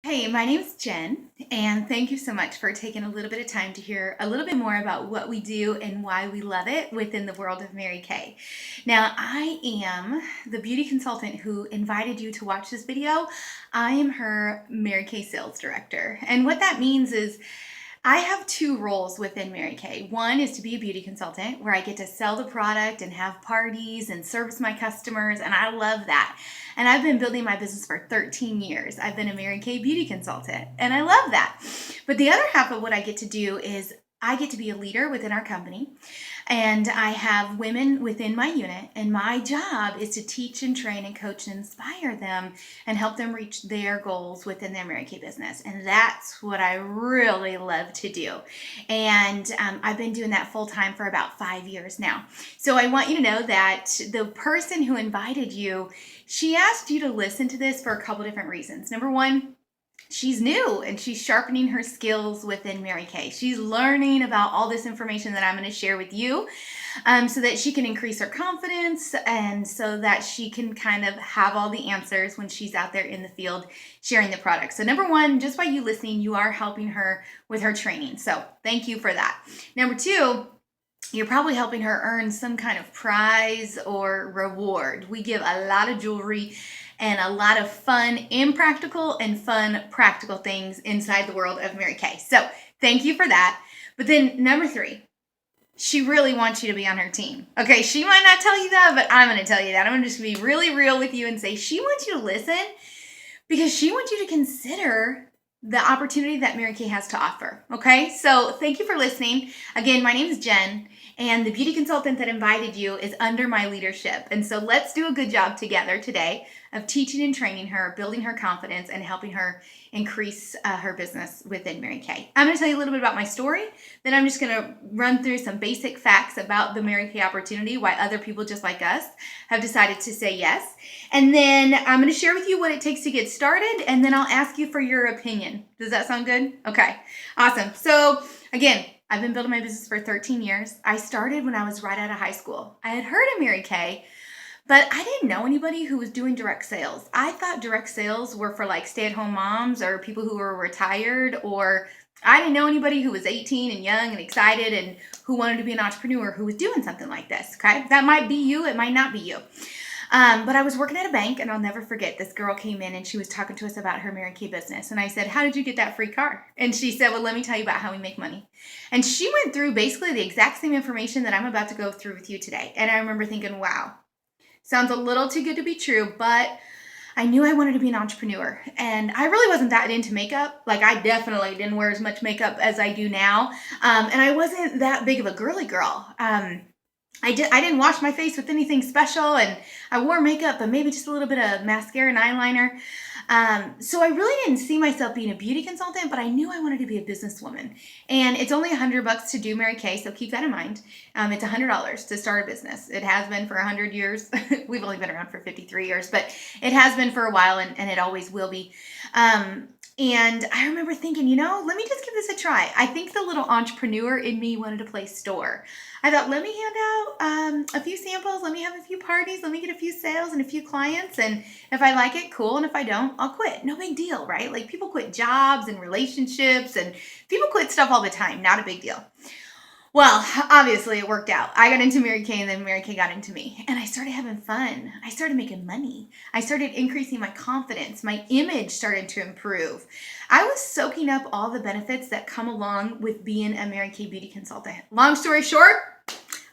Hey, my name is Jen, and thank you so much for taking a little bit of time to hear a little bit more about what we do and why we love it within the world of Mary Kay. Now, I am the beauty consultant who invited you to watch this video. I am her Mary Kay sales director, and what that means is I have two roles within Mary Kay. One is to be a beauty consultant where I get to sell the product and have parties and service my customers, and I love that. And I've been building my business for 13 years. I've been a Mary Kay beauty consultant, and I love that. But the other half of what I get to do is I get to be a leader within our company, and I have women within my unit, and my job is to teach and train and coach and inspire them and help them reach their goals within their Mary Kay business. And that's what I really love to do. And I've been doing that full time for about 5 years now. So I want you to know that the person who invited you, she asked you to listen to this for a couple different reasons. Number one, she's new and she's sharpening her skills within Mary Kay. She's learning about all this information that I'm going to share with you so that she can increase her confidence and so that she can kind of have all the answers when she's out there in the field sharing the product. So number one, just by you listening, you are helping her with her training. So thank you for that. Number two, you're probably helping her earn some kind of prize or reward. We give a lot of jewelry and a lot of fun impractical and fun practical things inside the world of Mary Kay. So thank you for that. But then number three, she really wants you to be on her team. Okay, she might not tell you that, but I'm going to tell you that. I'm just going to be really real with you and say she wants you to listen because she wants you to consider the opportunity that Mary Kay has to offer. Okay, so thank you for listening. Again, my name is Jen, and the beauty consultant that invited you is under my leadership. And so let's do a good job together today of teaching and training her, building her confidence, and helping her increase her business within Mary Kay. I'm going to tell you a little bit about my story. Then I'm just going to run through some basic facts about the Mary Kay opportunity, why other people just like us have decided to say yes. And then I'm going to share with you what it takes to get started, and then I'll ask you for your opinion. Does that sound good? Okay, awesome. So again, I've been building my business for 13 years. I started when I was right out of high school. I had heard of Mary Kay, but I didn't know anybody who was doing direct sales. I thought direct sales were for like stay-at-home moms or people who were retired, or I didn't know anybody who was 18 and young and excited and who wanted to be an entrepreneur who was doing something like this, okay? That might be you, it might not be you. But I was working at a bank, and I'll never forget, this girl came in and she was talking to us about her Mary Kay business. And I said, "How did you get that free car?" And she said, "Well, let me tell you about how we make money." And she went through basically the exact same information that I'm about to go through with you today. And I remember thinking, wow, sounds a little too good to be true, but I knew I wanted to be an entrepreneur. And I really wasn't that into makeup. Like, I definitely didn't wear as much makeup as I do now. And I wasn't that big of a girly girl. I didn't wash my face with anything special, and I wore makeup, but maybe just a little bit of mascara and eyeliner. So I really didn't see myself being a beauty consultant, but I knew I wanted to be a businesswoman. And it's only $100 to do Mary Kay, so keep that in mind. It's $100 to start a business. It has been for 100 years. We've only been around for 53 years, but it has been for a while, and it always will be. And I remember thinking, let me just give this a try. I think the little entrepreneur in me wanted to play store. I thought, let me hand out a few samples, let me have a few parties, let me get a few sales and a few clients, and if I like it, cool, and if I don't, I'll quit. No big deal, right? Like, people quit jobs and relationships, and people quit stuff all the time. Not a big deal. Well, obviously it worked out. I got into Mary Kay, and then Mary Kay got into me. And I started having fun. I started making money. I started increasing my confidence. My image started to improve. I was soaking up all the benefits that come along with being a Mary Kay beauty consultant. Long story short,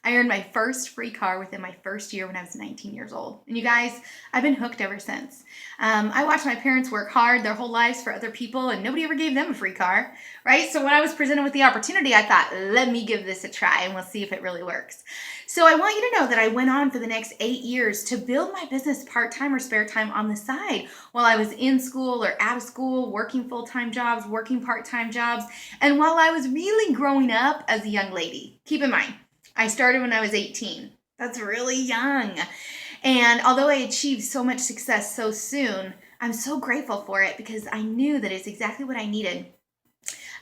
I earned my first free car within my first year when I was 19 years old. And you guys, I've been hooked ever since. I watched my parents work hard their whole lives for other people, and nobody ever gave them a free car, right? So when I was presented with the opportunity, I thought, let me give this a try, and we'll see if it really works. So I want you to know that I went on for the next 8 years to build my business part-time or spare time on the side while I was in school or out of school, working full-time jobs, working part-time jobs, and while I was really growing up as a young lady. Keep in mind, I started when I was 18. That's really young. And although I achieved so much success so soon, I'm so grateful for it because I knew that it's exactly what I needed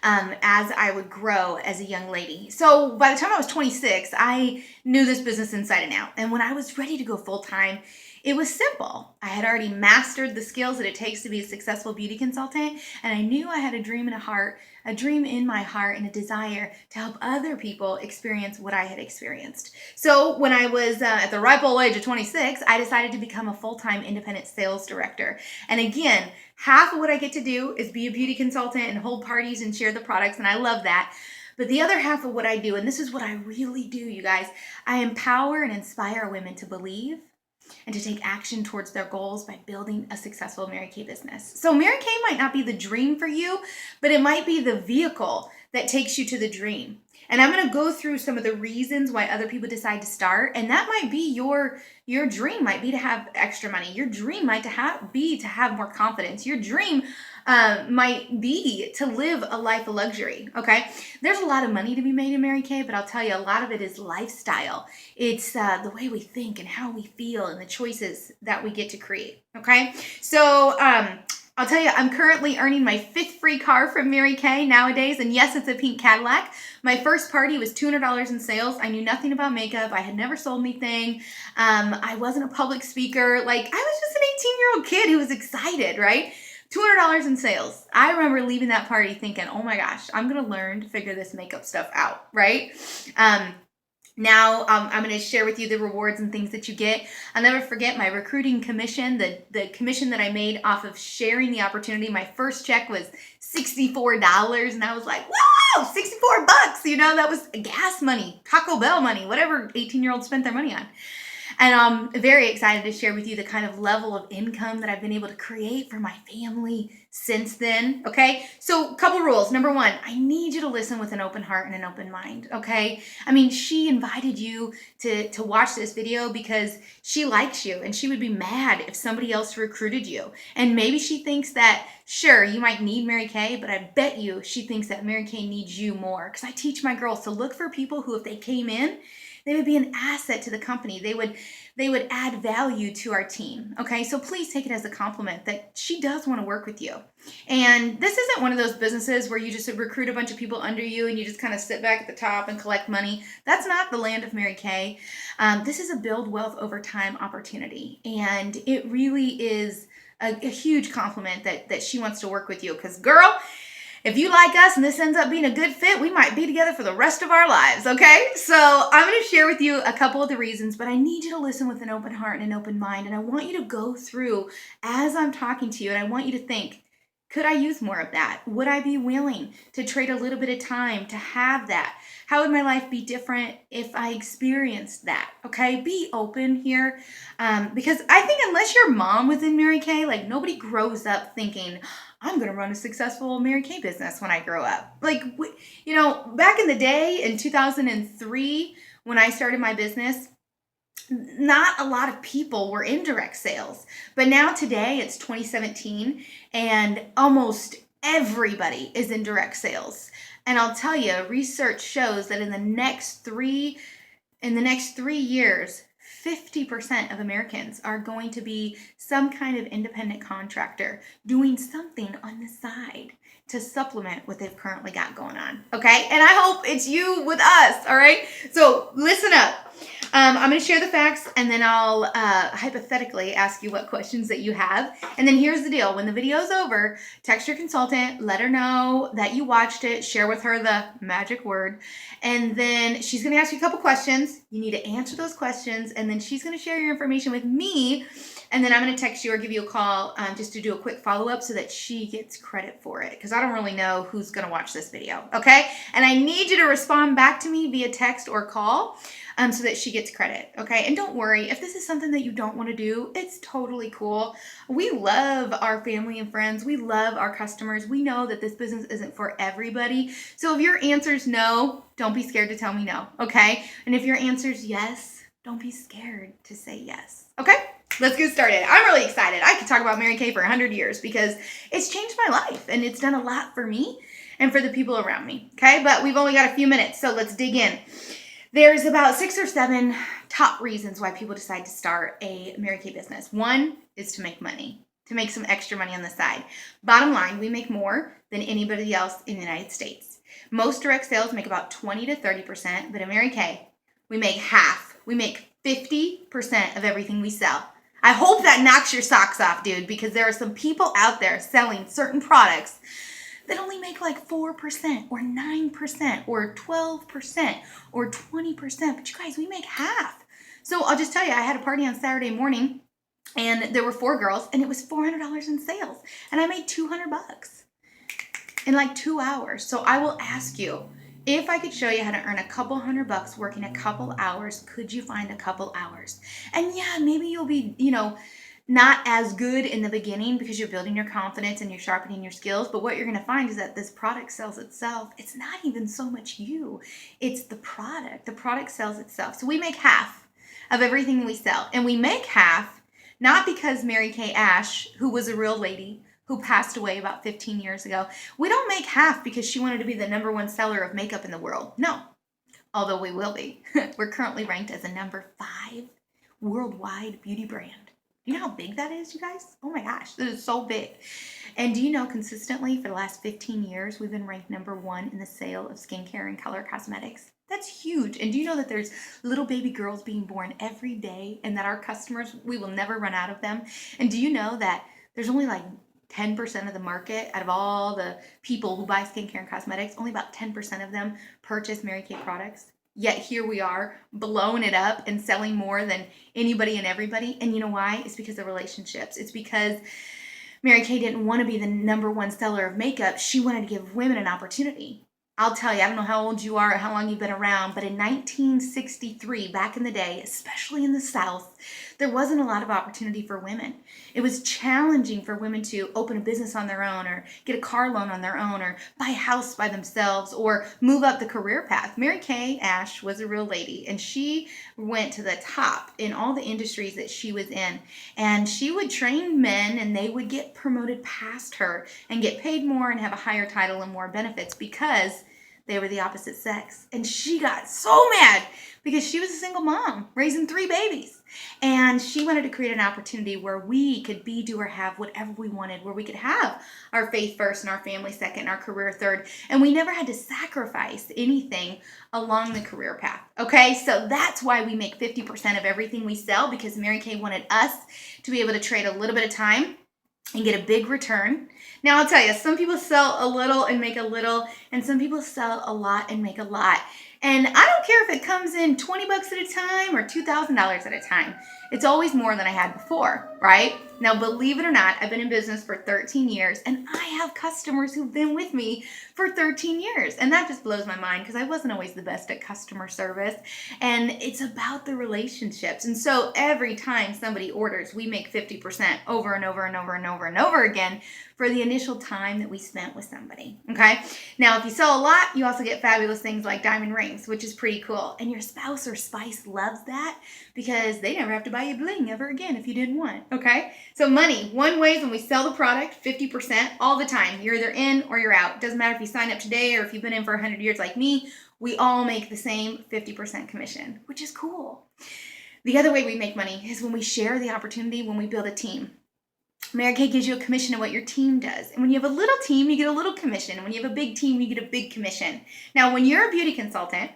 as I would grow as a young lady. So by the time I was 26, I knew this business inside and out. And when I was ready to go full-time, It was simple. I had already mastered the skills that it takes to be a successful beauty consultant, and I knew I had a dream in my heart and a desire to help other people experience what I had experienced. So when I was at the ripe old age of 26, I decided to become a full-time independent sales director. And again, half of what I get to do is be a beauty consultant and hold parties and share the products, and I love that. But the other half of what I do, and this is what I really do, you guys, I empower and inspire women to believe and to take action towards their goals by building a successful Mary Kay business. So Mary Kay might not be the dream for you, but it might be the vehicle that takes you to the dream. And I'm going to go through some of the reasons why other people decide to start, and that might be your dream might be to have extra money. Your dream might be to have more confidence. Your dream might be to live a life of luxury, okay? There's a lot of money to be made in Mary Kay, but I'll tell you, a lot of it is lifestyle. It's the way we think and how we feel and the choices that we get to create, okay? So I'll tell you, I'm currently earning my 5th free car from Mary Kay nowadays, and yes, it's a pink Cadillac. My first party was $200 in sales. I knew nothing about makeup. I had never sold anything. I wasn't a public speaker. Like, I was just an 18-year-old kid who was excited, right? $200 in sales. I remember leaving that party thinking, oh my gosh, I'm going to learn to figure this makeup stuff out, right? Now I'm going to share with you the rewards and things that you get. I'll never forget my recruiting commission, the commission that I made off of sharing the opportunity. My first check was $64, and I was like, wow, $64, you know, that was gas money, Taco Bell money, whatever 18-year-olds spent their money on. And I'm very excited to share with you the kind of level of income that I've been able to create for my family since then, okay? So a couple rules. Number one, I need you to listen with an open heart and an open mind, okay? I mean, she invited you to watch this video because she likes you, and she would be mad if somebody else recruited you. And maybe she thinks that, sure, you might need Mary Kay, but I bet you she thinks that Mary Kay needs you more, because I teach my girls to look for people who, if they came in, they would be an asset to the company. They would add value to our team. Okay, so please take it as a compliment that she does want to work with you. And this isn't one of those businesses where you just recruit a bunch of people under you and you just kind of sit back at the top and collect money. That's not the land of Mary Kay. This is a build wealth over time opportunity, and it really is a huge compliment that she wants to work with you. Because, girl, if you like us and this ends up being a good fit, we might be together for the rest of our lives, okay? So I'm going to share with you a couple of the reasons, but I need you to listen with an open heart and an open mind, and I want you to go through as I'm talking to you, and I want you to think, could I use more of that? Would I be willing to trade a little bit of time to have that? How would my life be different if I experienced that? Okay, be open here, because I think unless your mom was in Mary Kay, like, nobody grows up thinking, I'm going to run a successful Mary Kay business when I grow up. Like, you know, back in the day in 2003, when I started my business, not a lot of people were in direct sales. But now today it's 2017 and almost everybody is in direct sales. And I'll tell you, research shows that in the next 3 years, 50% of Americans are going to be some kind of independent contractor doing something on the side to supplement what they've currently got going on, okay? And I hope it's you with us, all right? So listen up. I'm going to share the facts, and then I'll hypothetically ask you what questions that you have. And then here's the deal. When the video's over, text your consultant, let her know that you watched it, share with her the magic word, and then she's going to ask you a couple questions. You need to answer those questions, and then she's going to share your information with me, and then I'm going to text you or give you a call just to do a quick follow-up so that she gets credit for it, because I don't really know who's going to watch this video, okay? And I need you to respond back to me via text or call, so that she gets credit, okay? And don't worry, if this is something that you don't want to do, it's totally cool. We love our family and friends. We love our customers. We know that this business isn't for everybody. So if your answer is no, don't be scared to tell me no, okay? And if your answer is yes, don't be scared to say yes, okay? Let's get started. I'm really excited. I could talk about Mary Kay for 100 years because it's changed my life and it's done a lot for me and for the people around me, okay? But we've only got a few minutes, so let's dig in. There's about 6 or 7 top reasons why people decide to start a Mary Kay business. One is to make money, to make some extra money on the side. Bottom line, we make more than anybody else in the United States. Most direct sales make about 20 to 30%, but at Mary Kay, we make half. We make 50% of everything we sell. I hope that knocks your socks off, dude, because there are some people out there selling certain products that only make like 4% or 9% or 12% or 20%. But you guys, we make half. So I'll just tell you, I had a party on Saturday morning and there were 4 girls and it was $400 in sales and I made $200 in like 2 hours. So I will ask you, if I could show you how to earn a couple $100 working a couple hours, could you find a couple hours? And yeah, maybe you'll be, not as good in the beginning because you're building your confidence and you're sharpening your skills. But what you're going to find is that this product sells itself. It's not even so much you, it's the product. The product sells itself. So we make half of everything we sell. And we make half not because Mary Kay Ash, who was a real lady, who passed away about 15 years ago, we don't make half because she wanted to be the #1 seller of makeup in the world. No, although we will be. We're currently ranked as a #5 worldwide beauty brand. You know how big that is, you guys? Oh my gosh, this is so big. And do you know consistently for the last 15 years, we've been ranked #1 in the sale of skincare and color cosmetics? That's huge. And do you know that there's little baby girls being born every day and that our customers, we will never run out of them? And do you know that there's only like 10% of the market out of all the people who buy skincare and cosmetics, only about 10% of them purchase Mary Kay products? Yet here we are blowing it up and selling more than anybody and everybody. And you know why? It's because of relationships. It's because Mary Kay didn't want to be the #1 seller of makeup. She wanted to give women an opportunity. I'll tell you, I don't know how old you are or how long you've been around, but in 1963, back in the day, especially in the South, there wasn't a lot of opportunity for women. It was challenging for women to open a business on their own or get a car loan on their own or buy a house by themselves or move up the career path. Mary Kay Ash was a real lady and she went to the top in all the industries that she was in. And she would train men and they would get promoted past her and get paid more and have a higher title and more benefits because they were the opposite sex. And she got so mad because she was a single mom raising 3 babies. And she wanted to create an opportunity where we could be, do, or have whatever we wanted, where we could have our faith first and our family second and our career third. And we never had to sacrifice anything along the career path. Okay, so that's why we make 50% of everything we sell, because Mary Kay wanted us to be able to trade a little bit of time and get a big return. Now, I'll tell you, some people sell a little and make a little, and some people sell a lot and make a lot. And I don't care if it comes in $20 at a time or $2,000 at a time. It's always more than I had before, right? Now, believe it or not, I've been in business for 13 years, and I have customers who've been with me for 13 years. And that just blows my mind because I wasn't always the best at customer service. And it's about the relationships. And so every time somebody orders, we make 50% over and over and over and over and over again for the initial time that we spent with somebody, okay? Now, if you sell a lot, you also get fabulous things like diamond rings, which is pretty cool. And your spouse or spice loves that because they never have to buy you bling ever again if you didn't want, okay? So money, one way is when we sell the product, 50% all the time. You're either in or you're out. Doesn't matter if you sign up today or if you've been in for 100 years like me, we all make the same 50% commission, which is cool. The other way we make money is when we share the opportunity, when we build a team. Mary Kay gives you a commission of what your team does. And when you have a little team, you get a little commission. And when you have a big team, you get a big commission. Now, when you're a beauty consultant,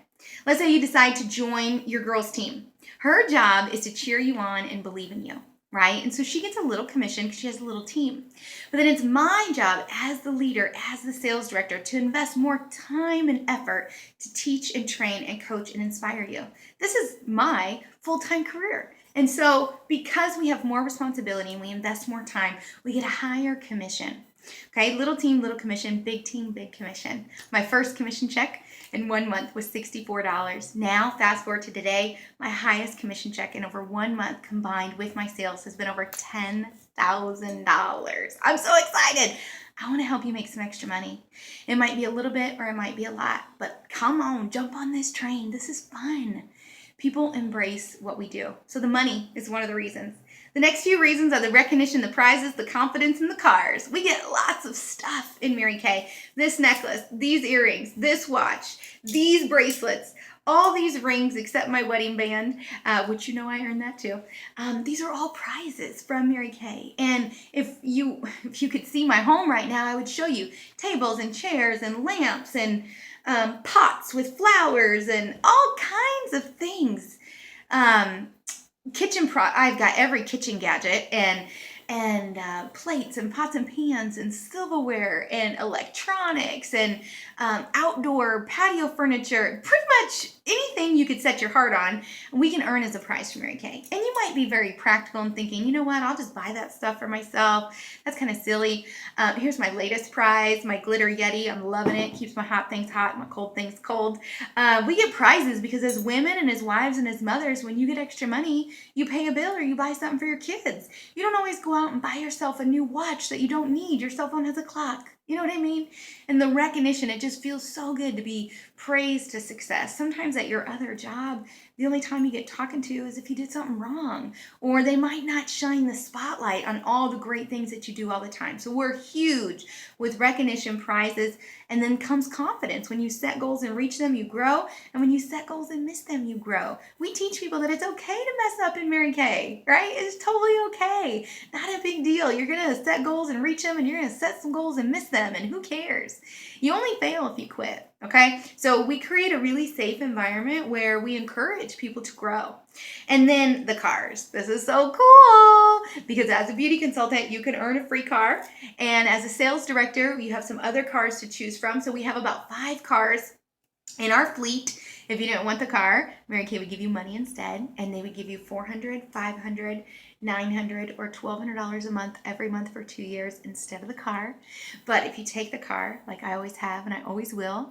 let's say you decide to join your girl's team. Her job is to cheer you on and believe in you, right? And so she gets a little commission because she has a little team. But then it's my job as the leader, as the sales director, to invest more time and effort to teach and train and coach and inspire you. This is my full-time career. And so because we have more responsibility and we invest more time, we get a higher commission. Okay, little team, little commission, big team, big commission. My first commission check in 1 month was $64. Now, fast forward to today, my highest commission check in over 1 month combined with my sales has been over $10,000. I'm so excited. I want to help you make some extra money. It might be a little bit or it might be a lot, but come on, jump on this train. This is fun. People embrace what we do. So the money is one of the reasons. The next few reasons are the recognition, the prizes, the confidence, and the cars. We get lots of stuff in Mary Kay. This necklace, these earrings, this watch, these bracelets, all these rings except my wedding band, which you know I earned that too. These are all prizes from Mary Kay. And if you could see my home right now, I would show you tables and chairs and lamps and pots with flowers and all kinds of things. I've got every kitchen gadget and plates and pots and pans and silverware and electronics and outdoor patio furniture, pretty much anything you could set your heart on, we can earn as a prize for Mary Kay. And you might be very practical and thinking, you know what, I'll just buy that stuff for myself. That's kind of silly. Here's my latest prize, my glitter Yeti. I'm loving it. Keeps my hot things hot, my cold things cold. We get prizes because as women and as wives and as mothers, when you get extra money, you pay a bill or you buy something for your kids. You don't always go out and buy yourself a new watch that you don't need. Your cell phone has a clock. You know what I mean? And the recognition, it just feels so good to be praised to success. Sometimes at your other job, the only time you get talking to is if you did something wrong, or they might not shine the spotlight on all the great things that you do all the time. So we're huge with recognition, prizes, and then comes confidence. When you set goals and reach them, you grow. And when you set goals and miss them, you grow. We teach people that it's okay to mess up in Mary Kay, right? It's totally okay. Not a big deal. You're going to set goals and reach them, and you're going to set some goals and miss them, and who cares? You only fail if you quit, okay? So we create a really safe environment where we encourage people to grow. And then the cars. This is so cool because as a beauty consultant, you can earn a free car. And as a sales director, you have some other cars to choose from. So we have about 5 cars in our fleet. If you didn't want the car, Mary Kay would give you money instead, and they would give you $400, $500, $900, or $1,200 a month every month for 2 years instead of the car. But if you take the car, like I always have and I always will,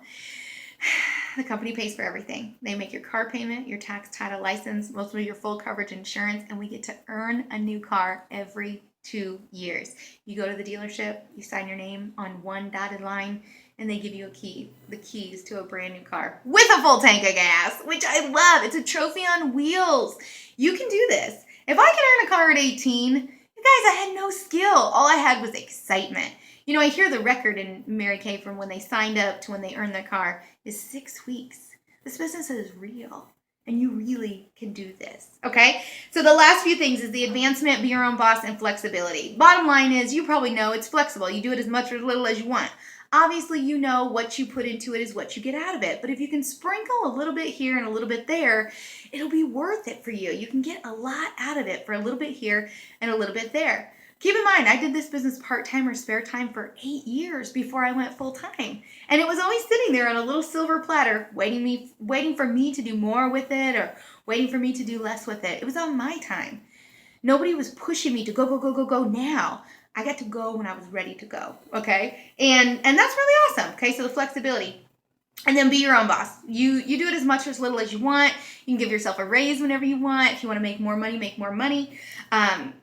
the company pays for everything. They make your car payment, your tax, title, license, most of your full coverage insurance, and we get to earn a new car every 2 years. You go to the dealership, you sign your name on one dotted line, and they give you the keys to a brand new car with a full tank of gas, which I love. It's a trophy on wheels. You can do this. If I could earn a car at 18, you guys, I had no skill. All I had was excitement. You know, I hear the record in Mary Kay from when they signed up to when they earned their car is 6 weeks. This business is real. And you really can do this, okay? So the last few things is the advancement, be your own boss, and flexibility. Bottom line is you probably know it's flexible. You do it as much or as little as you want. Obviously, you know what you put into it is what you get out of it. But if you can sprinkle a little bit here and a little bit there, it'll be worth it for you. You can get a lot out of it for a little bit here and a little bit there. Keep in mind, I did this business part-time or spare time for 8 years before I went full-time. And it was always sitting there on a little silver platter, waiting for me to do more with it or waiting for me to do less with it. It was on my time. Nobody was pushing me to go, go, go, go, go now. I got to go when I was ready to go, okay? And that's really awesome, okay? So the flexibility. And then be your own boss. You do it as much or as little as you want. You can give yourself a raise whenever you want. If you want to make more money, make more money.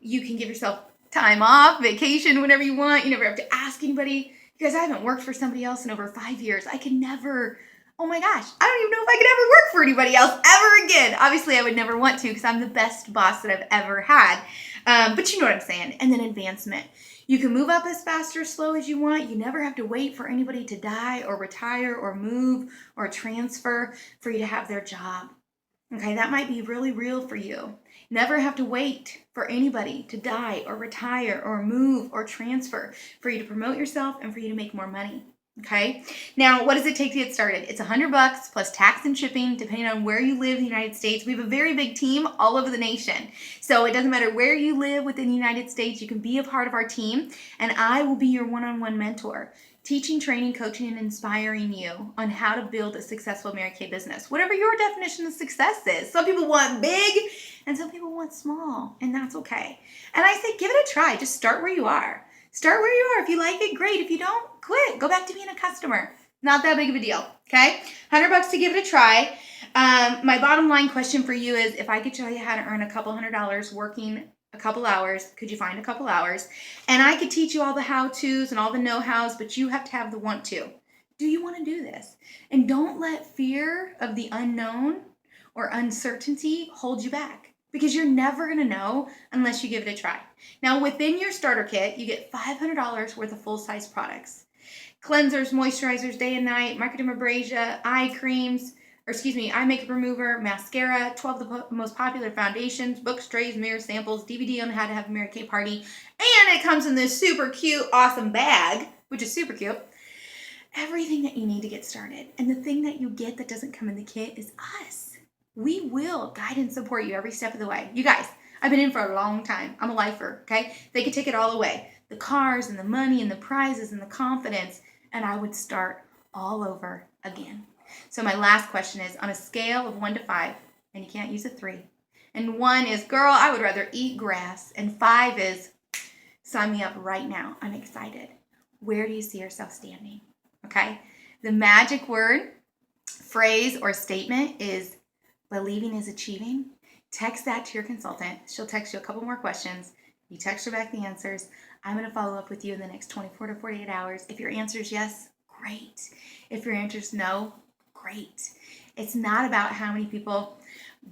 You can give yourself time off, vacation whenever you want. You never have to ask anybody. You guys, I haven't worked for somebody else in over 5 years. I could never, oh my gosh, I don't even know if I could ever work for anybody else ever again. Obviously, I would never want to because I'm the best boss that I've ever had. But you know what I'm saying. And then advancement. You can move up as fast or slow as you want. You never have to wait for anybody to die or retire or move or transfer for you to have their job. Okay, that might be really real for you. Never have to wait for anybody to die or retire or move or transfer for you to promote yourself and for you to make more money. Okay, now what does it take to get started? It's $100 plus tax and shipping, depending on where you live in the United States. We have a very big team all over the nation. So it doesn't matter where you live within the United States, you can be a part of our team, and I will be your one-on-one mentor, teaching, training, coaching, and inspiring you on how to build a successful Mary Kay business. Whatever your definition of success is. Some people want big, and some people want small, and that's okay. And I say, give it a try. Just start where you are. Start where you are. If you like it, great. If you don't, quit. Go back to being a customer. Not that big of a deal, okay? $100 to give it a try. My bottom line question for you is, if I could show you how to earn a couple $100 working a couple hours, could you find a couple hours? And I could teach you all the how-tos and all the know-hows, but you have to have the want to. Do you want to do this? And don't let fear of the unknown or uncertainty hold you back, because you're never going to know unless you give it a try. Now, within your starter kit, you get $500 worth of full-size products. Cleansers, moisturizers, day and night, microdermabrasion, eye creams, eye makeup remover, mascara, 12 of the most popular foundations, books, trays, mirror samples, DVD on how to have a Mary Kay party, and it comes in this super cute, awesome bag, which is super cute. Everything that you need to get started. And the thing that you get that doesn't come in the kit is us. We will guide and support you every step of the way. You guys, I've been in for a long time. I'm a lifer, okay? They could take it all away. The cars and the money and the prizes and the confidence, and I would start all over again. So my last question is, on a scale of 1 to 5, and you can't use a 3, and 1 is, girl, I would rather eat grass, and 5 is, sign me up right now. I'm excited. Where do you see yourself standing? Okay? The magic word, phrase, or statement is believing is achieving. Text that to your consultant. She'll text you a couple more questions. You text her back the answers. I'm going to follow up with you in the next 24 to 48 hours. If your answer is yes, great. If your answer is no, great. It's not about how many people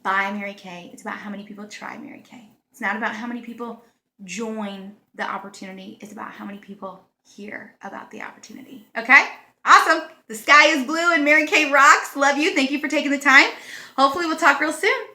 buy Mary Kay. It's about how many people try Mary Kay. It's not about how many people join the opportunity. It's about how many people hear about the opportunity. Okay? Awesome. The sky is blue and Mary Kay rocks. Love you. Thank you for taking the time. Hopefully we'll talk real soon.